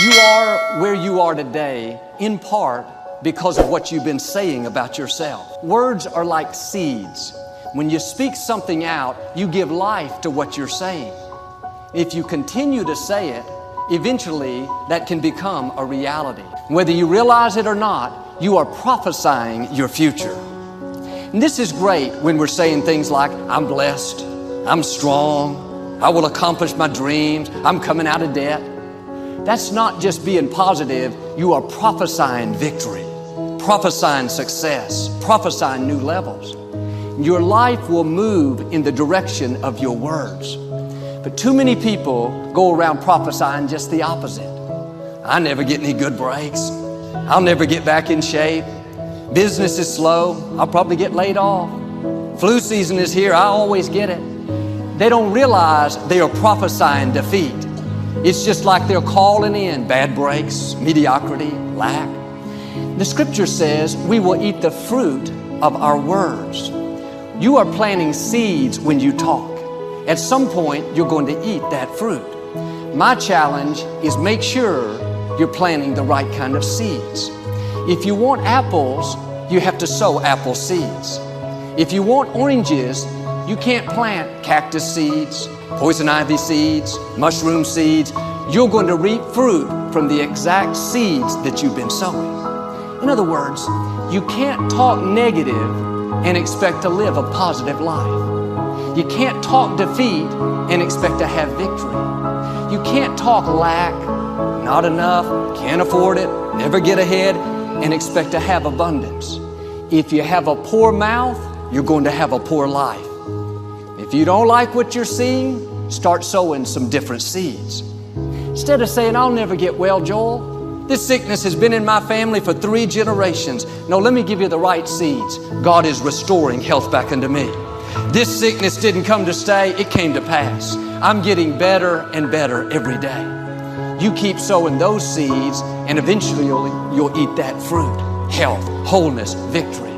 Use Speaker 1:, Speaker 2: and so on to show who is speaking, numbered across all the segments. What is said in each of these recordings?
Speaker 1: You are where you are today in part because of what you've been saying about yourself. Words are like seeds. When you speak something out, you give life to what you're saying. If you continue to say it, eventually that can become a reality. Whether you realize it or not, you are prophesying your future. And this is great when we're saying things like, I'm blessed, I'm strong, I will accomplish my dreams, I'm coming out of debt. That's not just being positive, you are prophesying victory, prophesying success, prophesying new levels. Your life will move in the direction of your words. But too many people go around prophesying just the opposite. I never get any good breaks. I'll never get back in shape. Business is slow. I'll probably get laid off. Flu season is here. I always get it. They don't realize they are prophesying defeat. It's just like they're calling in bad breaks, mediocrity, lack. The scripture says we will eat the fruit of our words. You are planting seeds when you talk. At some point, you're going to eat that fruit. My challenge is make sure you're planting the right kind of seeds. If you want apples, you have to sow apple seeds. If you want oranges, you can't plant cactus seeds, poison ivy seeds, mushroom seeds. You're going to reap fruit from the exact seeds that you've been sowing. In other words, you can't talk negative and expect to live a positive life. You can't talk defeat and expect to have victory. You can't talk lack, not enough, can't afford it, never get ahead, and expect to have abundance. If you have a poor mouth, you're going to have a poor life. If you don't like what you're seeing, start sowing some different seeds. Instead of saying, I'll never get well, Joel, this sickness has been in my family for 3 generations. No, let me give you the right seeds. God is restoring health back unto me. This sickness didn't come to stay, it came to pass. I'm getting better and better every day. You keep sowing those seeds and eventually you'll eat that fruit. Health, wholeness, victory.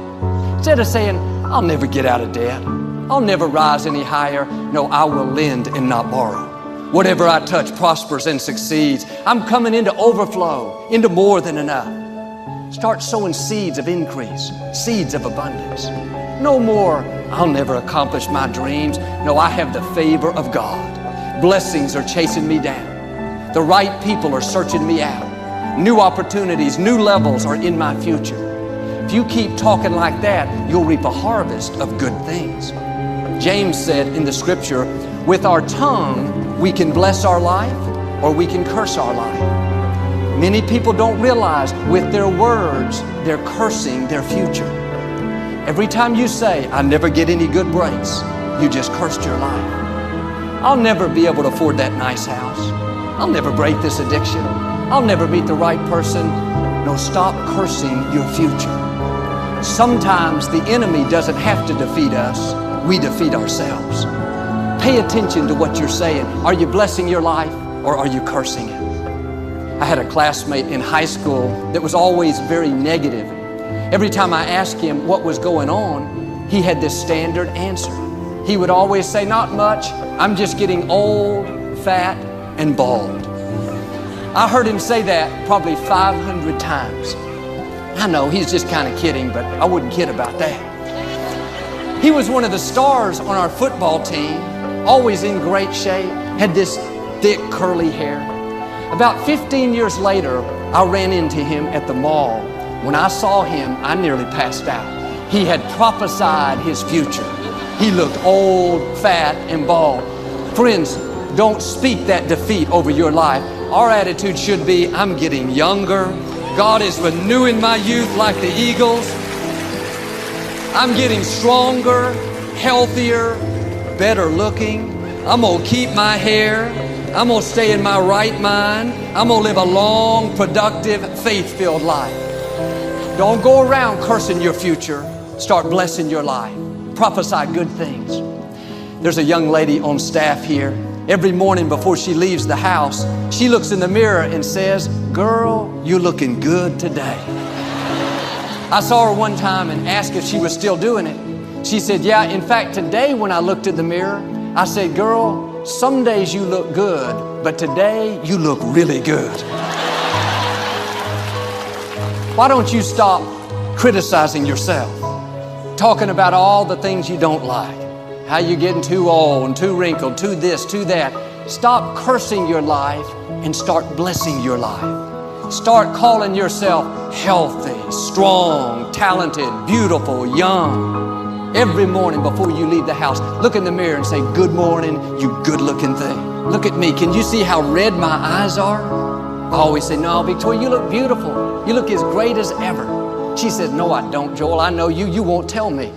Speaker 1: Instead of saying, I'll never get out of debt. I'll never rise any higher. No, I will lend and not borrow. Whatever I touch prospers and succeeds. I'm coming into overflow, into more than enough. Start sowing seeds of increase, seeds of abundance. No more, I'll never accomplish my dreams. No, I have the favor of God. Blessings are chasing me down. The right people are searching me out. New opportunities, new levels are in my future. If you keep talking like that, you'll reap a harvest of good things. James said in the scripture, with our tongue, we can bless our life or we can curse our life. Many people don't realize with their words, they're cursing their future. Every time you say, I never get any good breaks, you just cursed your life. I'll never be able to afford that nice house. I'll never break this addiction. I'll never meet the right person. No, stop cursing your future. Sometimes the enemy doesn't have to defeat us. We defeat ourselves. Pay attention to what you're saying. Are you blessing your life or are you cursing it? I had a classmate in high school that was always very negative. Every time I asked him what was going on, he had this standard answer. He would always say, not much, I'm just getting old, fat, and bald. I heard him say that probably 500 times. I know he's just kind of kidding, but I wouldn't kid about that. He was one of the stars on our football team, always in great shape, had this thick curly hair. About 15 years later, I ran into him at the mall. When I saw him, I nearly passed out. He had prophesied his future. He looked old, fat, and bald. Friends, don't speak that defeat over your life. Our attitude should be, I'm getting younger. God is renewing my youth like the eagles. I'm getting stronger, healthier, better looking. I'm gonna keep my hair. I'm gonna stay in my right mind. I'm gonna live a long, productive, faith-filled life. Don't go around cursing your future. Start blessing your life. Prophesy good things. There's a young lady on staff here. Every morning before she leaves the house, she looks in the mirror and says, girl, you're looking good today. I saw her one time and asked if she was still doing it. She said, yeah, in fact, today when I looked in the mirror, I said, girl, some days you look good, but today you look really good. Why don't you stop criticizing yourself? Talking about all the things you don't like. How you're getting too old and too wrinkled, too this, too that. Stop cursing your life and start blessing your life. Start calling yourself healthy, strong, talented, beautiful, young. Every morning before you leave the house, look in the mirror and say, good morning, you good-looking thing. Look at me. Can you see how red my eyes are? I always say, no, Victoria, you look beautiful. You look as great as ever. She says, no, I don't, Joel. I know you. You won't tell me.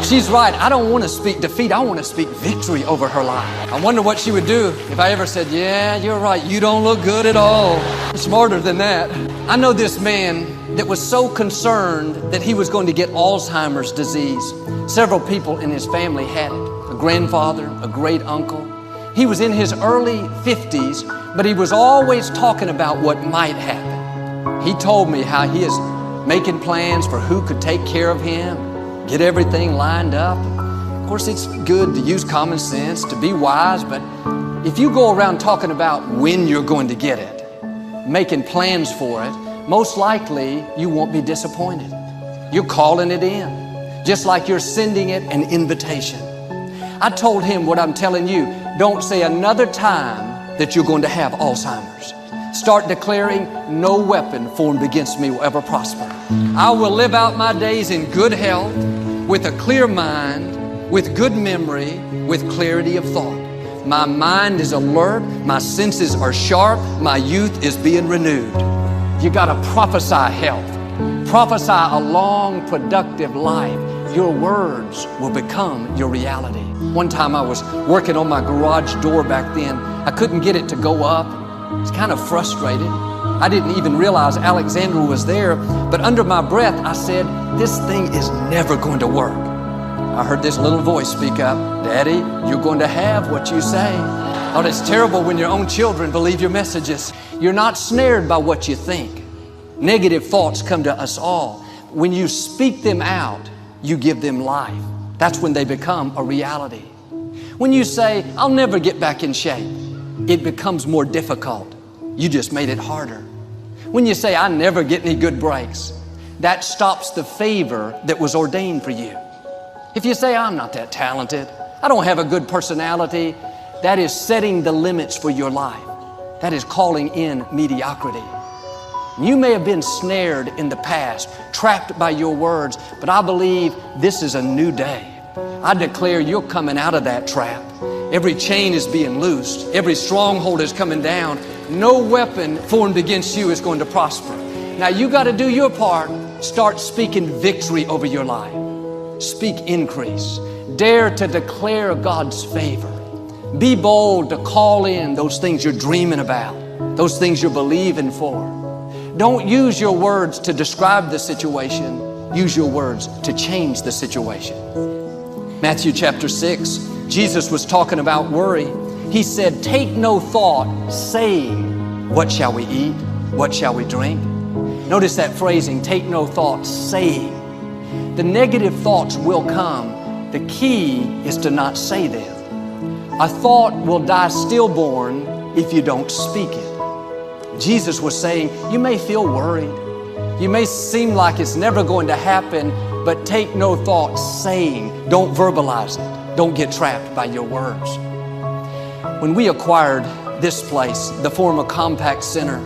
Speaker 1: She's right. I don't want to speak defeat. I want to speak victory over her life. I wonder what she would do if I ever said, yeah, you're right. You don't look good at all. I'm smarter than that. I know this man that was so concerned that he was going to get Alzheimer's disease. Several people in his family had it. A grandfather, a great uncle. He was in his early 50s, but he was always talking about what might happen. He told me how he is making plans for who could take care of him, get everything lined up. Of course, it's good to use common sense, to be wise, but if you go around talking about when you're going to get it, making plans for it, most likely you won't be disappointed. You're calling it in, just like you're sending it an invitation. I told him what I'm telling you. Don't say another time that you're going to have Alzheimer's. Start declaring, no weapon formed against me will ever prosper. I will live out my days in good health, with a clear mind, with good memory, with clarity of thought. My mind is alert, my senses are sharp, my youth is being renewed. You got to prophesy health. Prophesy a long, productive life. Your words will become your reality. One time I was working on my garage door back then. I couldn't get it to go up. I was kind of frustrated. I didn't even realize Alexandra was there, but under my breath I said, this thing is never going to work. I heard this little voice speak up, Daddy, you're going to have what you say. Oh, it's terrible when your own children believe your messages. You're not snared by what you think. Negative thoughts come to us all. When you speak them out, you give them life. That's when they become a reality. When you say, I'll never get back in shape, it becomes more difficult. You just made it harder. When you say, I never get any good breaks, that stops the favor that was ordained for you. If you say, I'm not that talented, I don't have a good personality, that is setting the limits for your life. That is calling in mediocrity. You may have been snared in the past, trapped by your words, but I believe this is a new day. I declare you're coming out of that trap. Every chain is being loosed. Every stronghold is coming down. No weapon formed against you is going to prosper. Now you got to do your part. Start speaking victory over your life. Speak increase. Dare to declare God's favor. Be bold to call in those things you're dreaming about, those things you're believing for. Don't use your words to describe the situation. Use your words to change the situation. Matthew chapter 6, Jesus was talking about worry. He said, take no thought saying, what shall we eat? What shall we drink? Notice that phrasing, take no thought saying. The negative thoughts will come. The key is to not say them. A thought will die stillborn if you don't speak it. Jesus was saying, you may feel worried. You may seem like it's never going to happen, but take no thought saying. Don't verbalize it. Don't get trapped by your words. When we acquired this place, the former Compact Center,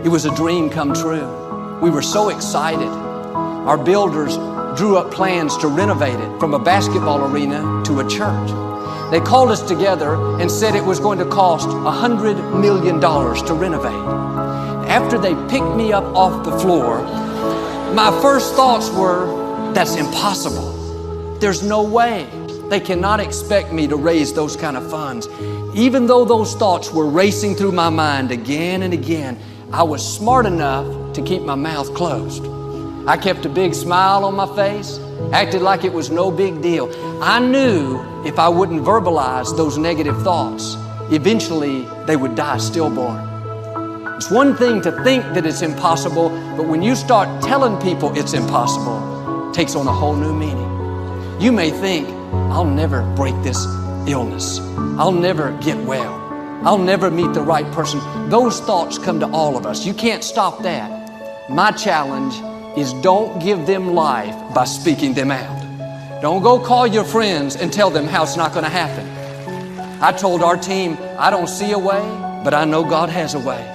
Speaker 1: it was a dream come true. We were so excited. Our builders drew up plans to renovate it from a basketball arena to a church. They called us together and said it was going to cost $100 million to renovate. After they picked me up off the floor, my first thoughts were, that's impossible. There's no way. They cannot expect me to raise those kind of funds. Even though those thoughts were racing through my mind again and again, I was smart enough to keep my mouth closed. I kept a big smile on my face, acted like it was no big deal. I knew if I wouldn't verbalize those negative thoughts, eventually they would die stillborn. It's one thing to think that it's impossible, but when you start telling people it's impossible, it takes on a whole new meaning. You may think, I'll never break this illness. I'll never get well. I'll never meet the right person. Those thoughts come to all of us. You can't stop that. My challenge is don't give them life by speaking them out. Don't go call your friends and tell them how it's not going to happen. I told our team, I don't see a way, but I know God has a way.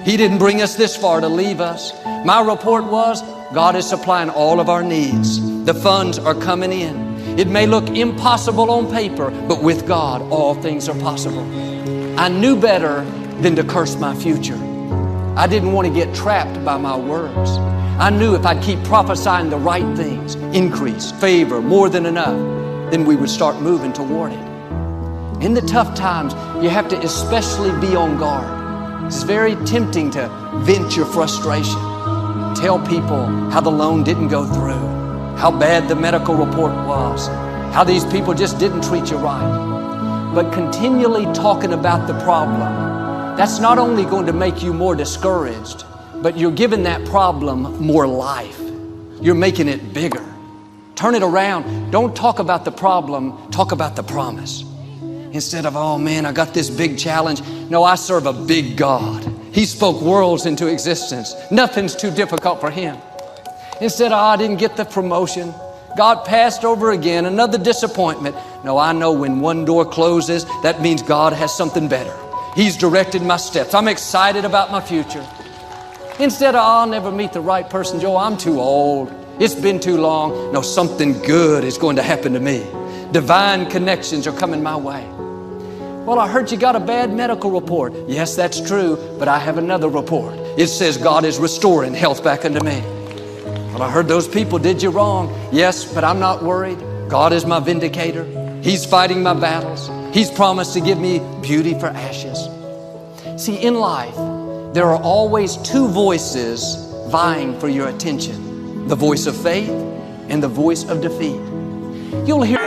Speaker 1: He didn't bring us this far to leave us. My report was, God is supplying all of our needs. The funds are coming in. It may look impossible on paper, but with God, all things are possible. I knew better than to curse my future. I didn't want to get trapped by my words. I knew if I'd keep prophesying the right things, increase, favor, more than enough, then we would start moving toward it. In the tough times, you have to especially be on guard. It's very tempting to vent your frustration. Tell people how the loan didn't go through, how bad the medical report was, how these people just didn't treat you right. But continually talking about the problem, that's not only going to make you more discouraged, but you're giving that problem more life. You're making it bigger. Turn it around. Don't talk about the problem, talk about the promise. Instead of, oh man, I got this big challenge. No, I serve a big God. He spoke worlds into existence. Nothing's too difficult for Him. Instead of, oh, I didn't get the promotion. God passed over again, another disappointment. No, I know when one door closes, that means God has something better. He's directed my steps. I'm excited about my future. Instead of, oh, I'll never meet the right person, Joe, I'm too old. It's been too long. No, something good is going to happen to me. Divine connections are coming my way. Well, I heard you got a bad medical report. Yes, that's true, but I have another report. It says God is restoring health back unto me. Well, I heard those people did you wrong. Yes, but I'm not worried. God is my vindicator. He's fighting my battles. He's promised to give me beauty for ashes. See, in life, there are always two voices vying for your attention. The voice of faith and the voice of defeat. You'll hear